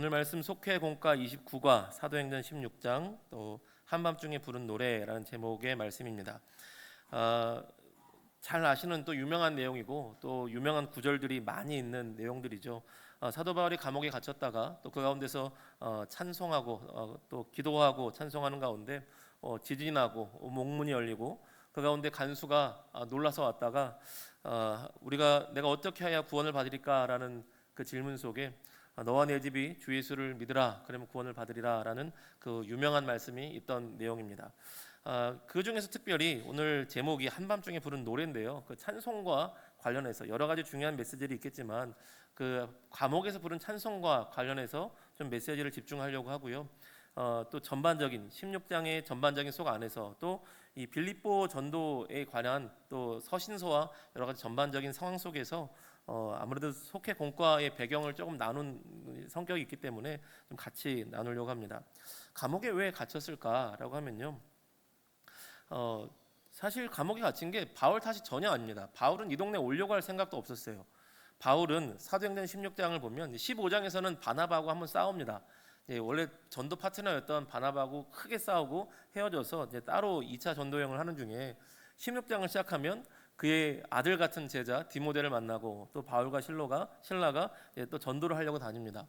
오늘 말씀 속회 공과 29과 사도행전 16장 또 한밤중에 부른 노래라는 제목의 말씀입니다. 잘 아시는 또 유명한 내용이고 또 유명한 구절들이 많이 있는 내용들이죠. 사도 바울이 감옥에 갇혔다가 또 그 가운데서 찬송하고 또 기도하고 찬송하는 가운데 지진이 나고 목문이 열리고 그 가운데 간수가 놀라서 왔다가 내가 어떻게 해야 구원을 받으리까라는 그 질문 속에 너와 내 집이 주 예수를 믿으라 그러면 구원을 받으리라라는 그 유명한 말씀이 있던 내용입니다. 그 중에서 특별히 오늘 제목이 한밤중에 부른 노래인데요. 그 찬송과 관련해서 여러 가지 중요한 메시지들이 있겠지만 그 감옥에서 부른 찬송과 관련해서 좀 메시지를 집중하려고 하고요. 또 전반적인 16장의 전반적인 속 안에서 또 이 빌립보 전도에 관한 또 서신서와 여러 가지 전반적인 상황 속에서 아무래도 속회 공과의 배경을 조금 나눈 성격이 있기 때문에 좀 같이 나누려고 합니다. 감옥에 왜 갇혔을까라고 하면요. 사실 감옥에 갇힌 게 바울 탓이 전혀 아닙니다. 바울은 이 동네 오려고 할 생각도 없었어요. 바울은 사도행전 16장을 보면 15장에서는 바나바하고 한번 싸웁니다. 원래 전도 파트너였던 바나바하고 크게 싸우고 헤어져서 이제 따로 2차 전도 여행을 하는 중에 16장을 시작하면 그의 아들 같은 제자 디모데를 만나고 또 바울과 신라가 또 전도를 하려고 다닙니다.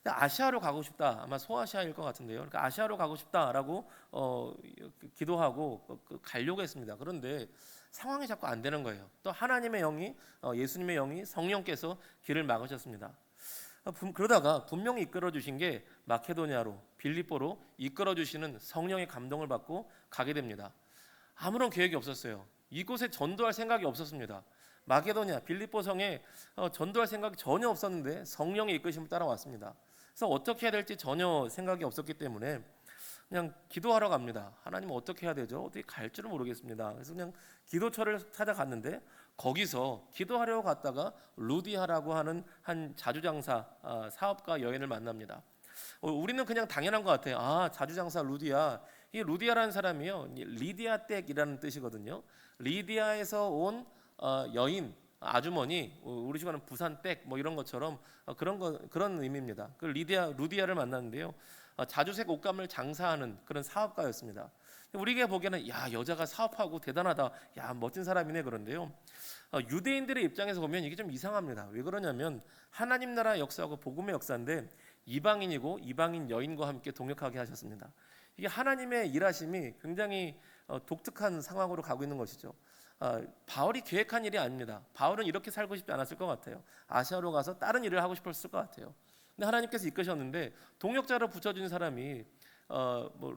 아시아로 가고 싶다. 아마 소아시아일 것 같은데요. 그러니까 아시아로 가고 싶다라고 기도하고 가려고 했습니다. 그런데 상황이 자꾸 안 되는 거예요. 또 하나님의 영이 예수님의 영이 성령께서 길을 막으셨습니다. 그러다가 분명히 이끌어 주신 게 마케도니아로 빌립보로 이끌어 주시는 성령의 감동을 받고 가게 됩니다. 아무런 계획이 없었어요. 이곳에 전도할 생각이 없었습니다. 마케도니아 빌립보 성에 전도할 생각이 전혀 없었는데 성령의 이끄심을 따라왔습니다. 그래서 어떻게 해야 될지 전혀 생각이 없었기 때문에 그냥 기도하러 갑니다. 하나님 어떻게 해야 되죠? 어떻게 갈 줄을 모르겠습니다. 그래서 그냥 기도처를 찾아갔는데 거기서 기도하려고 갔다가 루디아라고 하는 한 자주장사 사업가 여인을 만납니다. 우리는 그냥 당연한 것 같아요. 자주장사 루디아. 이 루디아라는 사람이요, 리디아 댁이라는 뜻이거든요. 리디아에서 온 여인, 아주머니, 우리 식으로 하는 부산 댁 뭐 이런 것처럼 그런 의미입니다. 그 루디아를 만났는데요. 자주색 옷감을 장사하는 그런 사업가였습니다. 우리가 보기에는 여자가 사업하고 대단하다, 멋진 사람이네 그런데요. 유대인들의 입장에서 보면 이게 좀 이상합니다. 왜 그러냐면 하나님 나라 역사하고 복음의 역사인데 이방인이고 이방인 여인과 함께 동역하게 하셨습니다. 이게 하나님의 일하심이 굉장히 독특한 상황으로 가고 있는 것이죠. 바울이 계획한 일이 아닙니다. 바울은 이렇게 살고 싶지 않았을 것 같아요. 아시아로 가서 다른 일을 하고 싶었을 것 같아요. 근데 하나님께서 이끄셨는데 동역자로 붙여준 사람이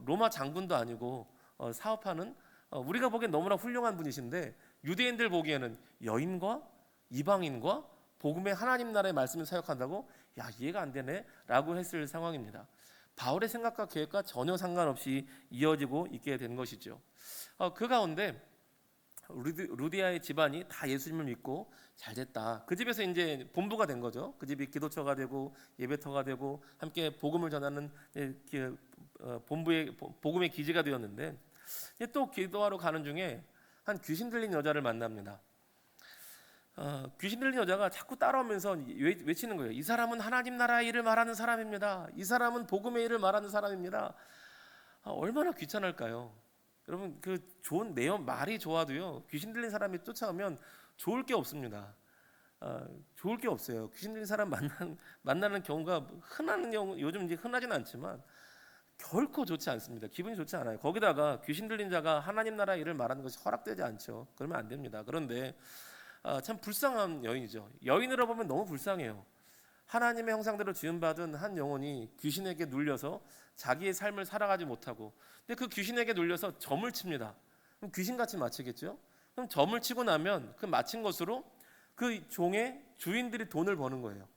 로마 장군도 아니고 사업하는 우리가 보기엔 너무나 훌륭한 분이신데 유대인들 보기에는 여인과 이방인과 복음의 하나님 나라의 말씀을 사역한다고 이해가 안 되네 라고 했을 상황입니다. 바울의 생각과 계획과 전혀 상관없이 이어지고 있게 된 것이죠. 그 가운데 루디아의 집안이 다 예수님을 믿고 잘 됐다. 그 집에서 이제 본부가 된 거죠. 그 집이 기도처가 되고 예배터가 되고 함께 복음을 전하는 본부의 복음의 기지가 되었는데 또 기도하러 가는 중에 한 귀신 들린 여자를 만납니다. 귀신 들린 여자가 자꾸 따라오면서 외치는 거예요. 이 사람은 하나님 나라의 일을 말하는 사람입니다. 이 사람은 복음의 일을 말하는 사람입니다. 얼마나 귀찮을까요? 여러분, 그 좋은 내용 말이 좋아도요, 귀신 들린 사람이 쫓아오면 좋을 게 없습니다. 좋을 게 없어요. 귀신 들린 사람 만나는 경우가 흔한 경우, 요즘 이제 흔하진 않지만 결코 좋지 않습니다. 기분이 좋지 않아요. 거기다가 귀신 들린 자가 하나님 나라 일을 말하는 것이 허락되지 않죠. 그러면 안 됩니다. 그런데 참 불쌍한 여인이죠. 여인으로 보면 너무 불쌍해요. 하나님의 형상대로 지음받은 한 영혼이 귀신에게 눌려서 자기의 삶을 살아가지 못하고, 근데 그 귀신에게 눌려서 점을 칩니다. 그럼 귀신같이 마치겠죠? 그럼 점을 치고 나면 그 마친 것으로 그 종의 주인들이 돈을 버는 거예요.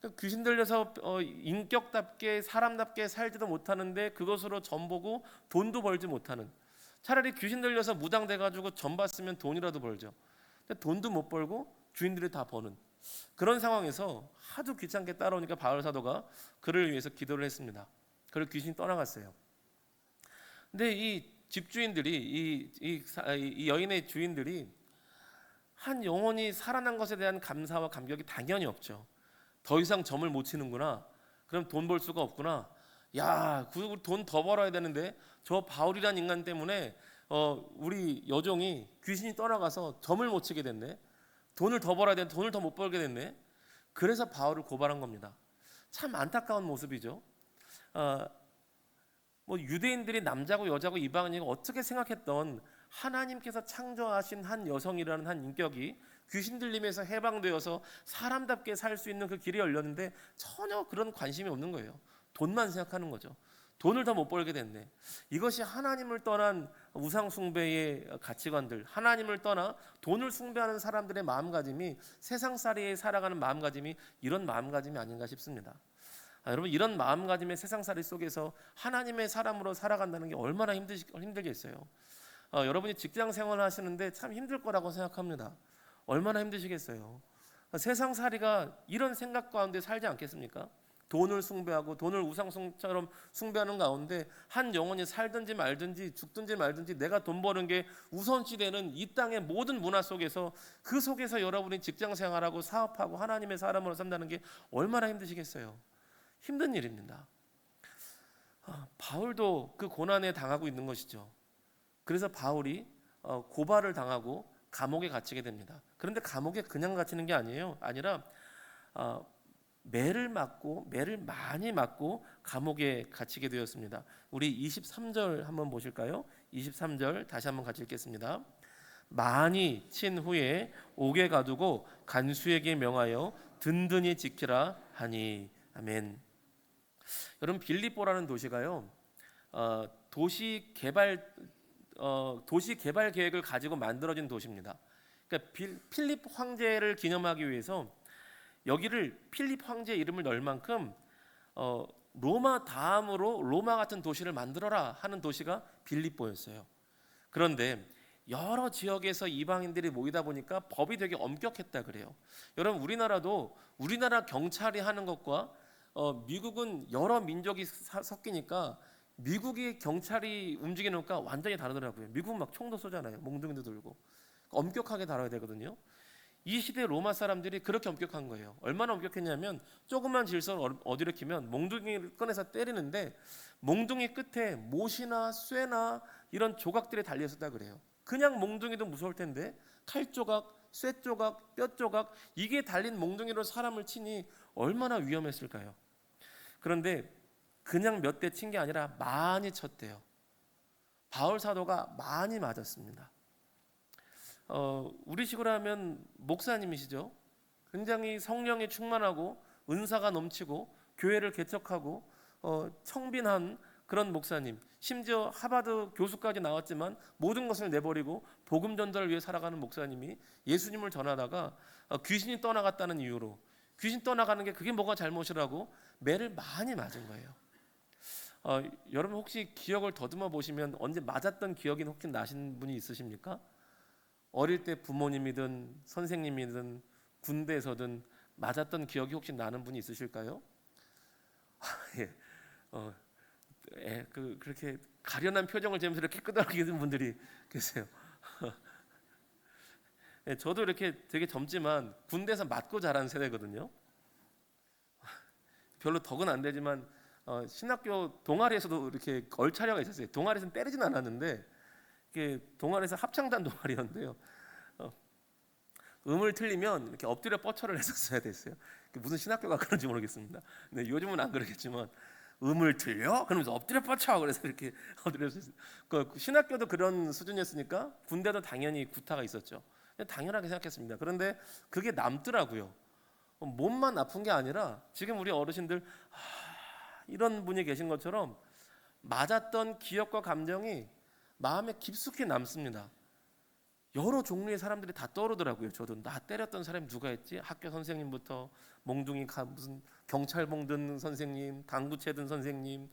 그러니까 귀신 들려서 인격답게 사람답게 살지도 못하는데 그것으로 점 보고 돈도 벌지 못하는, 차라리 귀신 들려서 무당돼가지고 점 봤으면 돈이라도 벌죠. 근데 돈도 못 벌고 주인들이 다 버는 그런 상황에서 하도 귀찮게 따라오니까 바울 사도가 그를 위해서 기도를 했습니다. 그를 귀신이 떠나갔어요. 근데 이 집주인들이 이 여인의 주인들이 한 영혼이 살아난 것에 대한 감사와 감격이 당연히 없죠. 더 이상 점을 못 치는구나. 그럼 돈 벌 수가 없구나. 야, 돈 더 벌어야 되는데 저 바울이란 인간 때문에 우리 여종이 귀신이 떠나가서 점을 못 치게 됐네. 돈을 더 벌어야 되는데 돈을 더 못 벌게 됐네. 그래서 바울을 고발한 겁니다. 참 안타까운 모습이죠. 뭐 유대인들이 남자고 여자고 이방인이고 어떻게 생각했던 하나님께서 창조하신 한 여성이라는 한 인격이 귀신 들림에서 해방되어서 사람답게 살 수 있는 그 길이 열렸는데 전혀 그런 관심이 없는 거예요. 돈만 생각하는 거죠. 돈을 더 못 벌게 됐네. 이것이 하나님을 떠난 우상 숭배의 가치관들, 하나님을 떠나 돈을 숭배하는 사람들의 마음가짐이, 세상살이에 살아가는 마음가짐이 이런 마음가짐이 아닌가 싶습니다. 여러분, 이런 마음가짐의 세상살이 속에서 하나님의 사람으로 살아간다는 게 얼마나 힘들겠어요. 여러분이 직장 생활 하시는데 참 힘들 거라고 생각합니다. 얼마나 힘드시겠어요. 세상살이가 이런 생각 가운데 살지 않겠습니까? 돈을 숭배하고 돈을 우상처럼 숭배하는 가운데 한 영혼이 살든지 말든지 죽든지 말든지 내가 돈 버는 게 우선시되는 이 땅의 모든 문화 속에서, 그 속에서 여러분이 직장 생활하고 사업하고 하나님의 사람으로 산다는 게 얼마나 힘드시겠어요. 힘든 일입니다. 바울도 그 고난에 당하고 있는 것이죠. 그래서 바울이 고발을 당하고 감옥에 갇히게 됩니다. 그런데 감옥에 그냥 갇히는 게 아니라 매를 많이 맞고 감옥에 갇히게 되었습니다. 우리 23절 한번 보실까요? 23절 다시 한번 같이 읽겠습니다. 많이 친 후에 옥에 가두고 간수에게 명하여 든든히 지키라 하니. 아멘. 여러분, 빌립보라는 도시가요, 도시 개발 계획을 가지고 만들어진 도시입니다. 그러니까 필립 황제를 기념하기 위해서 여기를 필립 황제 이름을 넣을 만큼 로마 다음으로 로마 같은 도시를 만들어라 하는 도시가 빌립보였어요. 그런데 여러 지역에서 이방인들이 모이다 보니까 법이 되게 엄격했다 그래요. 여러분, 우리나라 경찰이 하는 것과 미국은 여러 민족이 섞이니까 미국의 경찰이 움직이니까 완전히 다르더라고요. 미국은 막 총도 쏘잖아요. 몽둥이도 들고 엄격하게 다뤄야 되거든요. 이 시대 로마 사람들이 그렇게 엄격한 거예요. 얼마나 엄격했냐면 조그만 질서를 어디로키면 몽둥이를 꺼내서 때리는데 몽둥이 끝에 못이나 쇠나 이런 조각들이 달려있었다 그래요. 그냥 몽둥이도 무서울 텐데 칼 조각, 쇠 조각, 뼈 조각, 이게 달린 몽둥이로 사람을 치니 얼마나 위험했을까요? 그런데 그냥 몇 대 친 게 아니라 많이 쳤대요. 바울 사도가 많이 맞았습니다. 우리식으로 하면 목사님이시죠. 굉장히 성령이 충만하고 은사가 넘치고 교회를 개척하고 청빈한 그런 목사님, 심지어 하버드 교수까지 나왔지만 모든 것을 내버리고 복음 전달을 위해 살아가는 목사님이 예수님을 전하다가 귀신이 떠나갔다는 이유로, 귀신 떠나가는 게 그게 뭐가 잘못이라고 매를 많이 맞은 거예요. 여러분, 혹시 기억을 더듬어 보시면 언제 맞았던 기억이 혹시 나신 분이 있으십니까? 어릴 때 부모님이든 선생님이든 군대에서든 맞았던 기억이 혹시 나는 분이 있으실까요? 예. 그렇게 가련한 표정을 지으면서 이렇게 끄덕이는 분들이 계세요. 예, 저도 이렇게 되게 젊지만 군대에서 맞고 자란 세대거든요. 별로 덕은 안 되지만 신학교 동아리에서도 이렇게 얼차려가 있었어요. 동아리에서는 때리진 않았는데 동아리에서 합창단 동아리였는데요. 음을 틀리면 이렇게 엎드려 뻗쳐를 했었어야 됐어요. 무슨 신학교가 그런지 모르겠습니다. 근데 요즘은 안 그러겠지만 음을 틀려? 그러면서 엎드려 뻗쳐. 그래서 이렇게 엎드려서 신학교도 그런 수준이었으니까 군대도 당연히 구타가 있었죠. 당연하게 생각했습니다. 그런데 그게 남더라고요. 몸만 아픈 게 아니라 지금 우리 어르신들 이런 분이 계신 것처럼 맞았던 기억과 감정이 마음에 깊숙이 남습니다. 여러 종류의 사람들이 다 떠오르더라고요. 저도 나 때렸던 사람이 누가 있지? 학교 선생님부터 몽둥이 무슨 경찰봉 든 선생님, 당구채 든 선생님,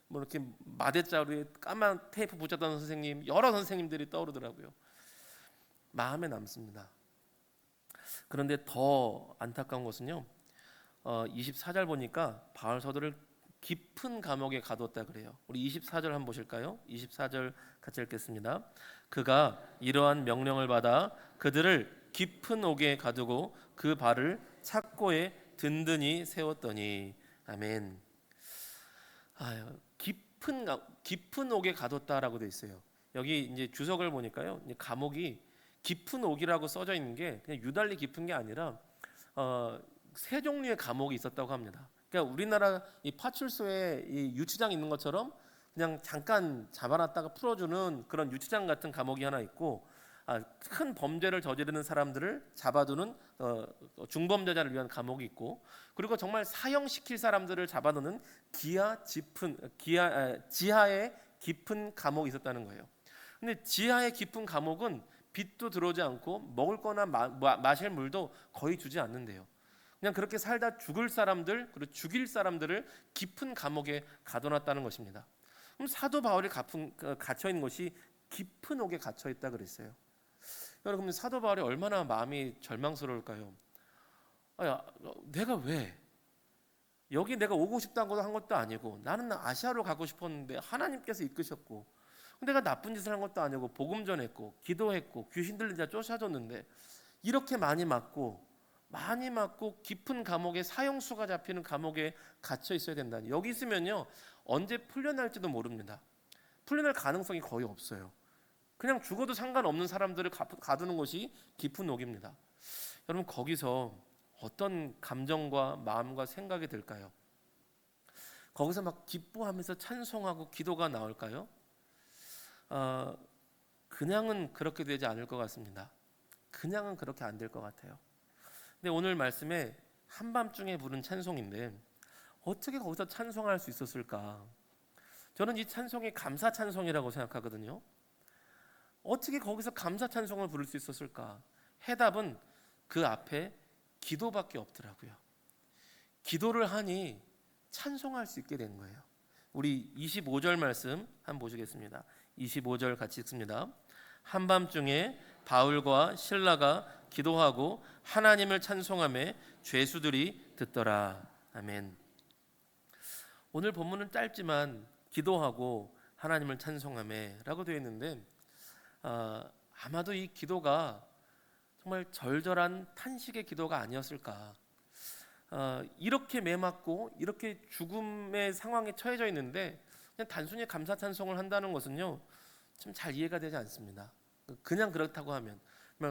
뭐 이렇게 마대자루에 까만 테이프 붙였던 선생님, 여러 선생님들이 떠오르더라고요. 마음에 남습니다. 그런데 더 안타까운 것은요, 24절 보니까 바울 사도를 깊은 감옥에 가두었다 그래요. 우리 24절 한번 보실까요? 24절 같이 읽겠습니다. 그가 이러한 명령을 받아 그들을 깊은 옥에 가두고 그 발을 착고에 든든히 세웠더니. 아멘. 깊은 옥에 가뒀다라고 돼 있어요. 여기 이제 주석을 보니까요, 이제 감옥이 깊은 옥이라고 써져 있는 게 그냥 유달리 깊은 게 아니라 세 종류의 감옥이 있었다고 합니다. 그러니까 우리나라 이 파출소에 이 유치장 있는 것처럼 그냥 잠깐 잡아놨다가 풀어주는 그런 유치장 같은 감옥이 하나 있고, 큰 범죄를 저지르는 사람들을 잡아두는 중범죄자를 위한 감옥이 있고, 그리고 정말 사형시킬 사람들을 잡아두는 지하의 깊은 감옥이 있었다는 거예요. 근데 지하의 깊은 감옥은 빛도 들어오지 않고 먹을 거나 마실 물도 거의 주지 않는데요. 그냥 그렇게 살다 죽을 사람들, 그리고 죽일 사람들을 깊은 감옥에 가둬놨다는 것입니다. 그럼 사도 바울이 갇혀 있는 곳이 깊은 옥에 갇혀 있다 그랬어요. 여러분, 사도 바울이 얼마나 마음이 절망스러울까요? 내가 왜 여기 내가 오고 싶다고 한 것도 아니고, 나는 아시아로 가고 싶었는데 하나님께서 이끄셨고, 내가 나쁜 짓을 한 것도 아니고 복음 전했고 기도했고 귀신 들린 자 쫓아줬는데, 이렇게 많이 맞고 깊은 감옥에 사형수가 잡히는 감옥에 갇혀 있어야 된다니, 여기 있으면요 언제 풀려날지도 모릅니다. 풀려날 가능성이 거의 없어요. 그냥 죽어도 상관없는 사람들을 가두는 것이 깊은 옥입니다. 여러분, 거기서 어떤 감정과 마음과 생각이 들까요? 거기서 막 기뻐하면서 찬송하고 기도가 나올까요? 그냥은 그렇게 되지 않을 것 같습니다. 그냥은 그렇게 안 될 것 같아요. 근데 오늘 말씀에 한밤중에 부른 찬송인데, 어떻게 거기서 찬송할 수 있었을까? 저는 이 찬송이 감사 찬송이라고 생각하거든요. 어떻게 거기서 감사 찬송을 부를 수 있었을까? 해답은 그 앞에 기도밖에 없더라고요. 기도를 하니 찬송할 수 있게 된 거예요. 우리 25절 말씀 한번 보시겠습니다. 25절 같이 읽습니다. 한밤중에 바울과 실라가 기도하고 하나님을 찬송하며 죄수들이 듣더라. 아멘. 오늘 본문은 짧지만 기도하고 하나님을 찬송하며라고 되어 있는데, 아마도 이 기도가 정말 절절한 탄식의 기도가 아니었을까. 이렇게 매맞고 이렇게 죽음의 상황에 처해져 있는데 그냥 단순히 감사 찬송을 한다는 것은요 좀 잘 이해가 되지 않습니다. 그냥 그렇다고 하면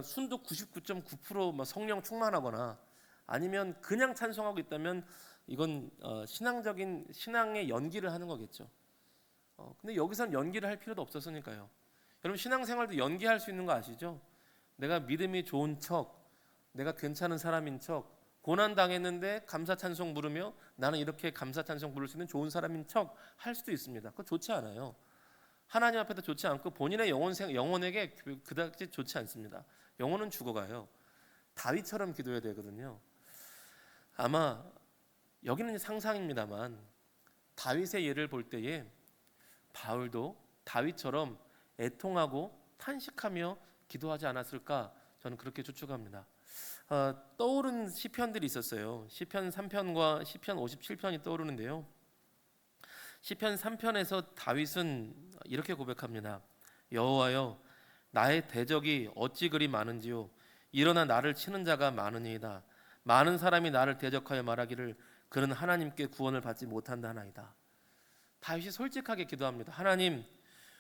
순도 99.9% 성령 충만하거나, 아니면 그냥 찬송하고 있다면 이건 신앙의 연기를 하는 거겠죠. 근데 여기서는 연기를 할 필요도 없었으니까요. 여러분, 신앙생활도 연기할 수 있는 거 아시죠? 내가 믿음이 좋은 척, 내가 괜찮은 사람인 척, 고난 당했는데 감사 찬송 부르며 나는 이렇게 감사 찬송 부를 수 있는 좋은 사람인 척 할 수도 있습니다. 그거 좋지 않아요. 하나님 앞에도 좋지 않고 본인의 영혼에게 그다지 좋지 않습니다. 영혼은 죽어가요. 다윗처럼 기도해야 되거든요. 아마 여기는 상상입니다만 다윗의 예를 볼 때에 바울도 다윗처럼 애통하고 탄식하며 기도하지 않았을까, 저는 그렇게 추측합니다. 떠오른 시편들이 있었어요. 시편 3편과 시편 57편이 떠오르는데요. 시편 3편에서 다윗은 이렇게 고백합니다. 여호와여, 나의 대적이 어찌 그리 많은지요. 일어나 나를 치는 자가 많으니이다. 많은 사람이 나를 대적하여 말하기를 그는 하나님께 구원을 받지 못한다 하나이다. 다윗이 솔직하게 기도합니다. 하나님,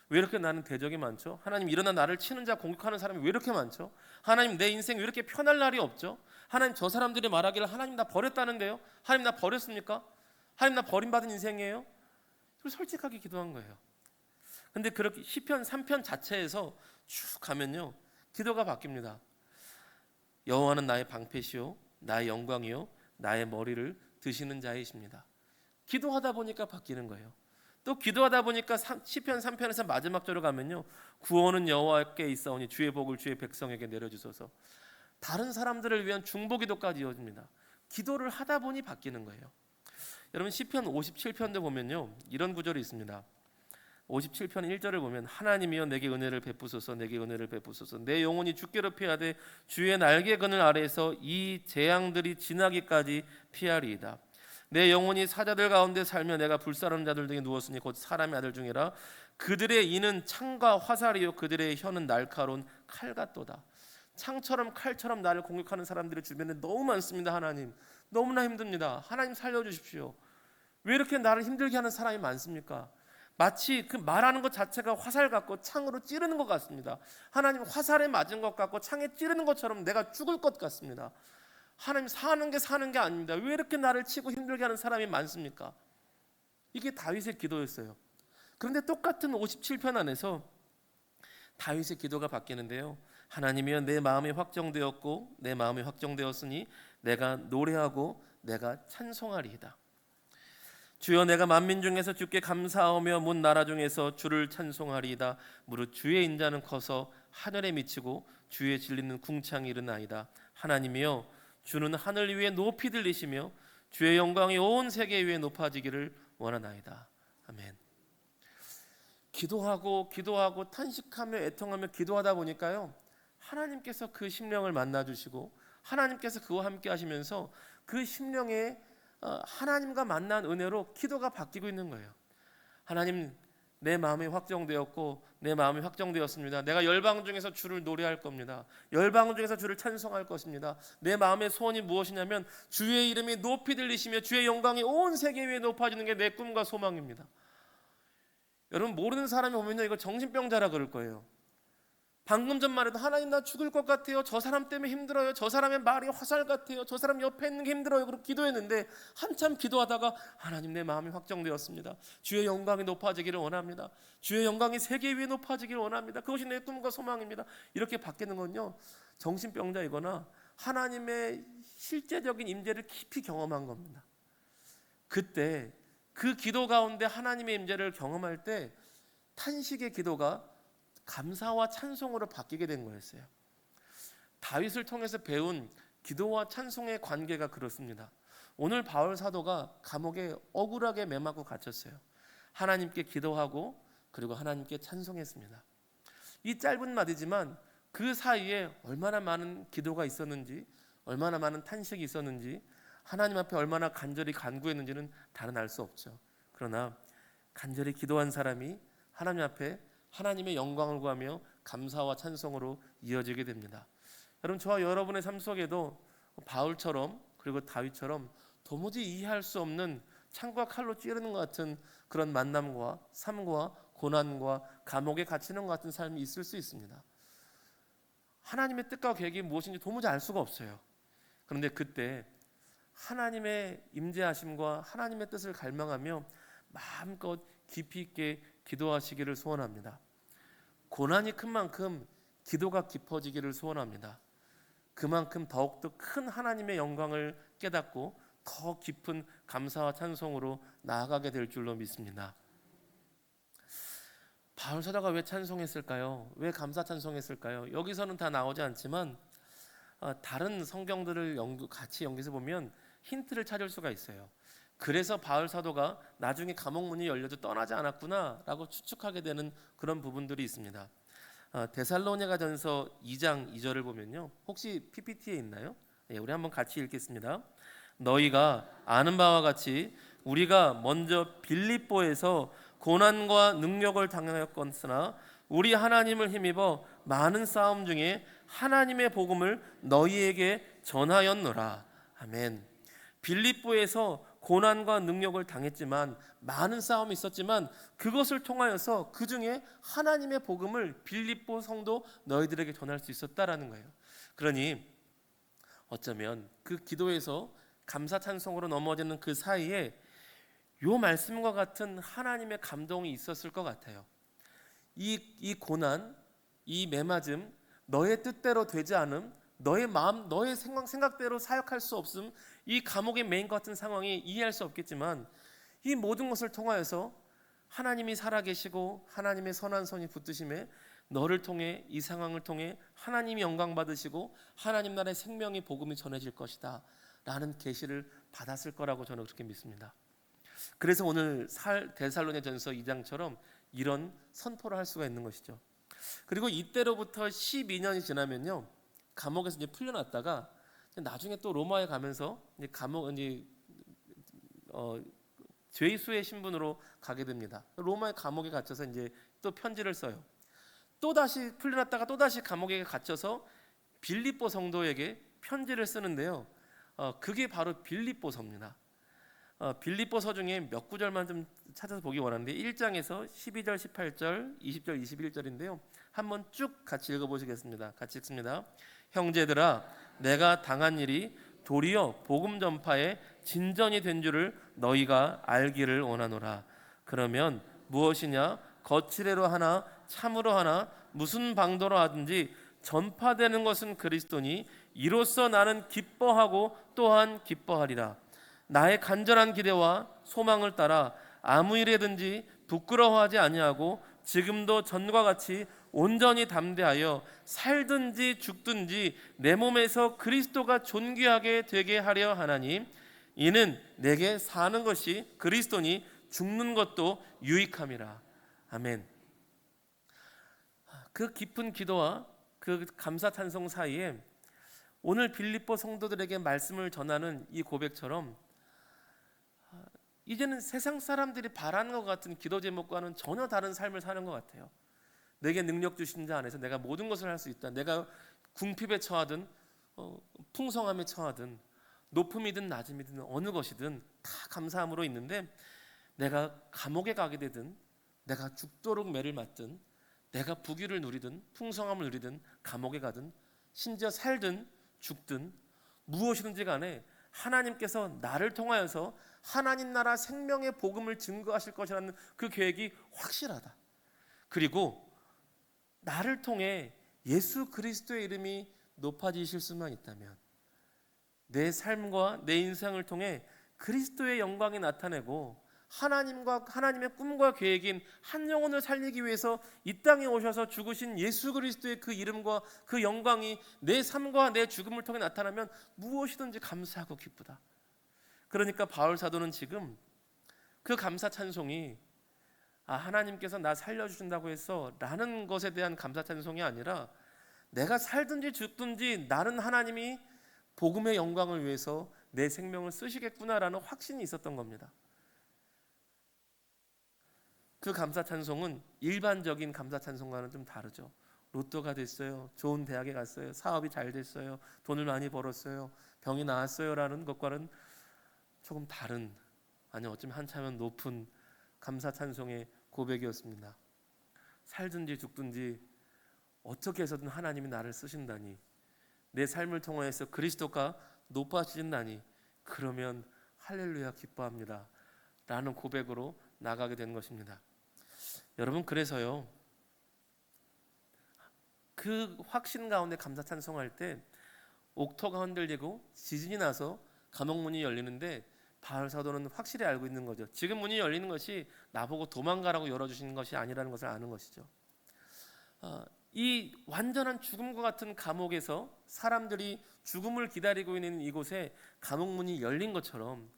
왜 이렇게 나는 대적이 많죠? 하나님, 일어나 나를 치는 자, 공격하는 사람이 왜 이렇게 많죠? 하나님, 내 인생 왜 이렇게 편할 날이 없죠? 하나님, 저 사람들이 말하기를 하나님 나 버렸다는데요? 하나님 나 버렸습니까? 하나님 나 버림받은 인생이에요? 솔직하게 기도한 거예요. 근데 그렇게 시편 3편 자체에서 쭉 가면요 기도가 바뀝니다. 여호와는 나의 방패시요 나의 영광이요 나의 머리를 드시는 자이십니다. 기도하다 보니까 바뀌는 거예요. 또 기도하다 보니까 시편 3편에서 마지막 절로 가면요 구원은 여호와께 있사오니 주의 복을 주의 백성에게 내려주소서. 다른 사람들을 위한 중보기도까지 이어집니다. 기도를 하다 보니 바뀌는 거예요. 여러분, 시편 57편도 보면요 이런 구절이 있습니다. 57편 1절을 보면 하나님이여 내게 은혜를 베푸소서, 내게 은혜를 베푸소서. 내 영혼이 주께로 피하되 주의 날개 그늘 아래에서 이 재앙들이 지나기까지 피하리이다. 내 영혼이 사자들 가운데 살며 내가 불사르는 자들 등에 누웠으니 곧 사람의 아들 중이라. 그들의 이는 창과 화살이요 그들의 혀는 날카로운 칼 같도다. 창처럼 칼처럼 나를 공격하는 사람들이 주변에 너무 많습니다. 하나님, 너무나 힘듭니다. 하나님 살려주십시오. 왜 이렇게 나를 힘들게 하는 사람이 많습니까? 마치 그 말하는 것 자체가 화살 같고 창으로 찌르는 것 같습니다. 하나님 화살에 맞은 것 같고 창에 찌르는 것처럼 내가 죽을 것 같습니다. 하나님 사는 게 아닙니다. 왜 이렇게 나를 치고 힘들게 하는 사람이 많습니까? 이게 다윗의 기도였어요. 그런데 똑같은 57편 안에서 다윗의 기도가 바뀌는데요. 하나님이여 내 마음이 확정되었고 내 마음이 확정되었으니 내가 노래하고 내가 찬송하리이다. 주여 내가 만민 중에서 주께 감사하며 문 나라 중에서 주를 찬송하리이다. 무릇 주의 인자는 커서 하늘에 미치고 주의 진리는 궁창이 이르나이다. 하나님이여 주는 하늘 위에 높이 들리시며 주의 영광이 온 세계 위에 높아지기를 원하나이다. 아멘. 기도하고 탄식하며 애통하며 기도하다 보니까요, 하나님께서 그 심령을 만나주시고 하나님께서 그와 함께 하시면서 그 심령에 하나님과 만난 은혜로 기도가 바뀌고 있는 거예요. 하나님 내 마음이 확정되었고 내 마음이 확정되었습니다. 내가 열방 중에서 주를 노래할 겁니다. 열방 중에서 주를 찬송할 것입니다. 내 마음의 소원이 무엇이냐면 주의 이름이 높이 들리시며 주의 영광이 온 세계 위에 높아지는 게 내 꿈과 소망입니다. 여러분 모르는 사람이 오면요 이거 정신병자라 그럴 거예요. 방금 전만 해도 하나님 나 죽을 것 같아요. 저 사람 때문에 힘들어요. 저 사람의 말이 화살 같아요. 저 사람 옆에 있는 게 힘들어요. 그렇게 기도했는데 한참 기도하다가 하나님 내 마음이 확정되었습니다. 주의 영광이 높아지기를 원합니다. 주의 영광이 세계 위에 높아지기를 원합니다. 그것이 내 꿈과 소망입니다. 이렇게 바뀌는 건요 정신병자이거나 하나님의 실제적인 임재를 깊이 경험한 겁니다. 그때 그 기도 가운데 하나님의 임재를 경험할 때 탄식의 기도가 감사와 찬송으로 바뀌게 된 거였어요. 다윗을 통해서 배운 기도와 찬송의 관계가 그렇습니다. 오늘 바울 사도가 감옥에 억울하게 매맞고 갇혔어요. 하나님께 기도하고 그리고 하나님께 찬송했습니다. 이 짧은 말이지만 그 사이에 얼마나 많은 기도가 있었는지, 얼마나 많은 탄식이 있었는지, 하나님 앞에 얼마나 간절히 간구했는지는 다른 알 수 없죠. 그러나 간절히 기도한 사람이 하나님 앞에 하나님의 영광을 구하며 감사와 찬송으로 이어지게 됩니다. 여러분 저와 여러분의 삶 속에도 바울처럼 그리고 다윗처럼 도무지 이해할 수 없는 창과 칼로 찌르는 것 같은 그런 만남과 삶과 고난과 감옥에 갇히는 것 같은 삶이 있을 수 있습니다. 하나님의 뜻과 계획이 무엇인지 도무지 알 수가 없어요. 그런데 그때 하나님의 임재하심과 하나님의 뜻을 갈망하며 마음껏 깊이 있게 기도하시기를 소원합니다. 고난이 큰 만큼 기도가 깊어지기를 소원합니다. 그만큼 더욱더 큰 하나님의 영광을 깨닫고 더 깊은 감사와 찬송으로 나아가게 될 줄로 믿습니다. 바울 사도가 왜 찬송했을까요? 왜 감사 찬송했을까요? 여기서는 다 나오지 않지만 다른 성경들을 같이 연결해서 보면 힌트를 찾을 수가 있어요. 그래서 바울 사도가 나중에 감옥 문이 열려도 떠나지 않았구나라고 추측하게 되는 그런 부분들이 있습니다. 데살로니가전서 2장 2절을 보면요. 혹시 PPT에 있나요? 네, 우리 한번 같이 읽겠습니다. 너희가 아는 바와 같이 우리가 먼저 빌립보에서 고난과 능력을 당하였거니와 우리 하나님을 힘입어 많은 싸움 중에 하나님의 복음을 너희에게 전하였노라. 아멘. 빌립보에서 고난과 능력을 당했지만 많은 싸움이 있었지만 그것을 통하여서 그 중에 하나님의 복음을 빌립보 성도 너희들에게 전할 수 있었다라는 거예요. 그러니 어쩌면 그 기도에서 감사 찬송으로 넘어지는 그 사이에 요 말씀과 같은 하나님의 감동이 있었을 것 같아요. 이 고난, 이 매맞음, 너의 뜻대로 되지 않음, 너의 마음, 너의 생각대로 사역할 수 없음, 이 감옥에 매인 것 같은 상황이 이해할 수 없겠지만 이 모든 것을 통하여서 하나님이 살아계시고 하나님의 선한 손이 붙드심에 너를 통해 이 상황을 통해 하나님이 영광 받으시고 하나님 나라의 생명의 복음이 전해질 것이다 라는 계시를 받았을 거라고 저는 그렇게 믿습니다. 그래서 오늘 데살로니가전서 2장처럼 이런 선포를 할 수가 있는 것이죠. 그리고 이때로부터 12년이 지나면요, 감옥에서 이제 풀려났다가 나중에 또 로마에 가면서 이제 감옥 죄수의 신분으로 가게 됩니다. 로마의 감옥에 갇혀서 이제 또 편지를 써요. 또 다시 풀려났다가 또 다시 감옥에 갇혀서 빌립보 성도에게 편지를 쓰는데요. 그게 바로 빌립보서입니다. 빌립보서 중에 몇 구절만 좀 찾아서 보기 원하는데 1장에서 12절, 18절, 20절, 21절인데요. 한번 쭉 같이 읽어보시겠습니다. 같이 읽습니다. 형제들아, 내가 당한 일이 도리어 복음 전파에 진전이 된 줄을 너희가 알기를 원하노라. 그러면 무엇이냐? 거칠애로 하나 참으로 하나 무슨 방도로 하든지 전파되는 것은 그리스도니 이로써 나는 기뻐하고 또한 기뻐하리라. 나의 간절한 기대와 소망을 따라 아무 일에든지 부끄러워하지 아니하고 지금도 전과 같이 온전히 담대하여 살든지 죽든지 내 몸에서 그리스도가 존귀하게 되게 하려 하나니 이는 내게 사는 것이 그리스도니 죽는 것도 유익함이라. 아멘. 그 깊은 기도와 그 감사 찬송 사이에 오늘 빌립보 성도들에게 말씀을 전하는 이 고백처럼 이제는 세상 사람들이 바라는 것 같은 기도 제목과는 전혀 다른 삶을 사는 것 같아요. 내게 능력 주신 자 안에서 내가 모든 것을 할 수 있다. 내가 궁핍에 처하든 풍성함에 처하든 높음이든 낮음이든 어느 것이든 다 감사함으로 있는데, 내가 감옥에 가게 되든 내가 죽도록 매를 맞든 내가 부귀를 누리든 풍성함을 누리든 감옥에 가든 심지어 살든 죽든 무엇이든지 간에 하나님께서 나를 통하여서 하나님 나라 생명의 복음을 증거하실 것이라는 그 계획이 확실하다. 그리고 나를 통해 예수 그리스도의 이름이 높아지실 수만 있다면 내 삶과 내 인생을 통해 그리스도의 영광이 나타내고 하나님의 꿈과 계획인 한 영혼을 살리기 위해서 이 땅에 오셔서 죽으신 예수 그리스도의 그 이름과 그 영광이 내 삶과 내 죽음을 통해 나타나면 무엇이든지 감사하고 기쁘다. 그러니까 바울 사도는 지금 그 감사 찬송이 하나님께서 나 살려주신다고 해서 라는 것에 대한 감사 찬송이 아니라 내가 살든지 죽든지 나는 하나님이 복음의 영광을 위해서 내 생명을 쓰시겠구나라는 확신이 있었던 겁니다. 그 감사 찬송은 일반적인 감사 찬송과는 좀 다르죠. 로또가 됐어요, 좋은 대학에 갔어요, 사업이 잘 됐어요, 돈을 많이 벌었어요, 병이 나았어요 라는 것과는 조금 다른, 아니 어쩌면 한참은 높은 감사 찬송의 고백이었습니다. 살든지 죽든지 어떻게 해서든 하나님이 나를 쓰신다니, 내 삶을 통해서 그리스도가 높아지신다니, 그러면 할렐루야 기뻐합니다 라는 고백으로 나가게 된 것입니다. 여러분, 그래서요, 그 확신 가운데 감사 찬송할 때 옥토가 흔들리고 지진이 나서 감옥 문이 열리는데 바울 사도는 확실히 알고 있는 거죠. 지금 문이 열리는 것이 나보고 도망가라고 열어주시는 것이 아니라는 것을 아는 것이죠. 이 완전한 죽음과 같은 감옥에서 사람들이 죽음을 기다리고 있는 이곳에 감옥 문이 열린 것처럼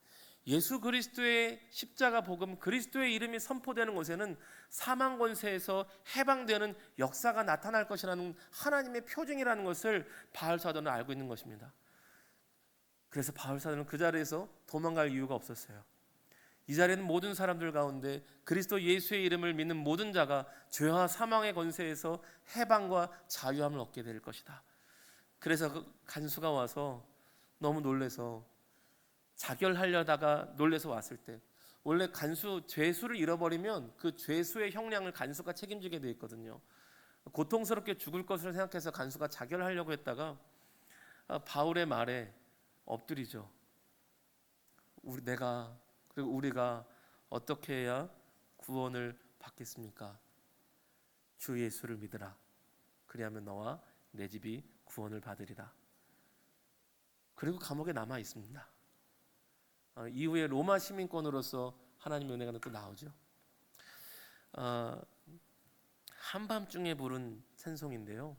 예수 그리스도의 십자가 복음, 그리스도의 이름이 선포되는 곳에는 사망 권세에서 해방되는 역사가 나타날 것이라는 하나님의 표징이라는 것을 바울 사도는 알고 있는 것입니다. 그래서 바울 사도는 그 자리에서 도망갈 이유가 없었어요. 이 자리에는 모든 사람들 가운데 그리스도 예수의 이름을 믿는 모든 자가 죄와 사망의 권세에서 해방과 자유함을 얻게 될 것이다. 그래서 그 간수가 와서 너무 놀래서 자결하려다가 놀래서 왔을 때, 원래 간수 죄수를 잃어버리면 그 죄수의 형량을 간수가 책임지게 돼 있거든요. 고통스럽게 죽을 것을 생각해서 간수가 자결하려고 했다가 바울의 말에 엎드리죠. 우리가 어떻게 해야 구원을 받겠습니까? 주 예수를 믿으라. 그리하면 너와 내 집이 구원을 받으리라. 그리고 감옥에 남아 있습니다. 이후에 로마 시민권으로서 하나님의 은혜가 또 나오죠. 한밤중에 부른 찬송인데요,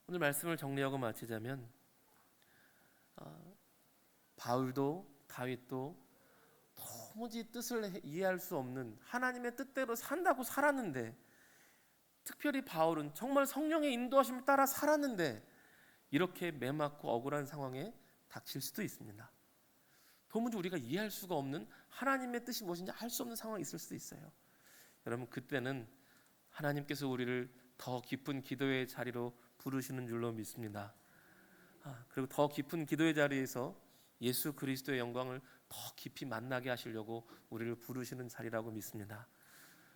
오늘 말씀을 정리하고 마치자면 바울도 다윗도 도무지 뜻을 이해할 수 없는 하나님의 뜻대로 산다고 살았는데, 특별히 바울은 정말 성령의 인도하심을 따라 살았는데 이렇게 매맞고 억울한 상황에 닥칠 수도 있습니다. 도무지 우리가 이해할 수가 없는 하나님의 뜻이 무엇인지 알 수 없는 상황이 있을 수도 있어요. 여러분, 그때는 하나님께서 우리를 더 깊은 기도의 자리로 부르시는 줄로 믿습니다. 그리고 더 깊은 기도의 자리에서 예수 그리스도의 영광을 더 깊이 만나게 하시려고 우리를 부르시는 자리라고 믿습니다.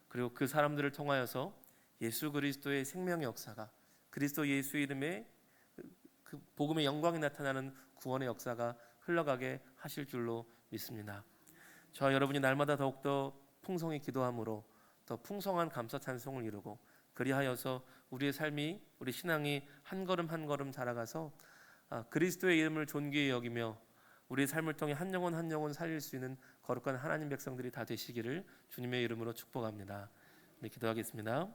그리고 그 사람들을 통하여서 예수 그리스도의 생명의 역사가, 그리스도 예수 이름의 그 복음의 영광이 나타나는 구원의 역사가 흘러가게 하실 줄로 믿습니다. 저와 여러분이 날마다 더욱더 풍성히 기도함으로 더 풍성한 감사 찬송을 이루고, 그리하여서 우리의 삶이, 우리 신앙이 한 걸음 한 걸음 자라가서 그리스도의 이름을 존귀히 여기며 우리의 삶을 통해 한 영혼 한 영혼 살릴 수 있는 거룩한 하나님 백성들이 다 되시기를 주님의 이름으로 축복합니다. 네, 기도하겠습니다.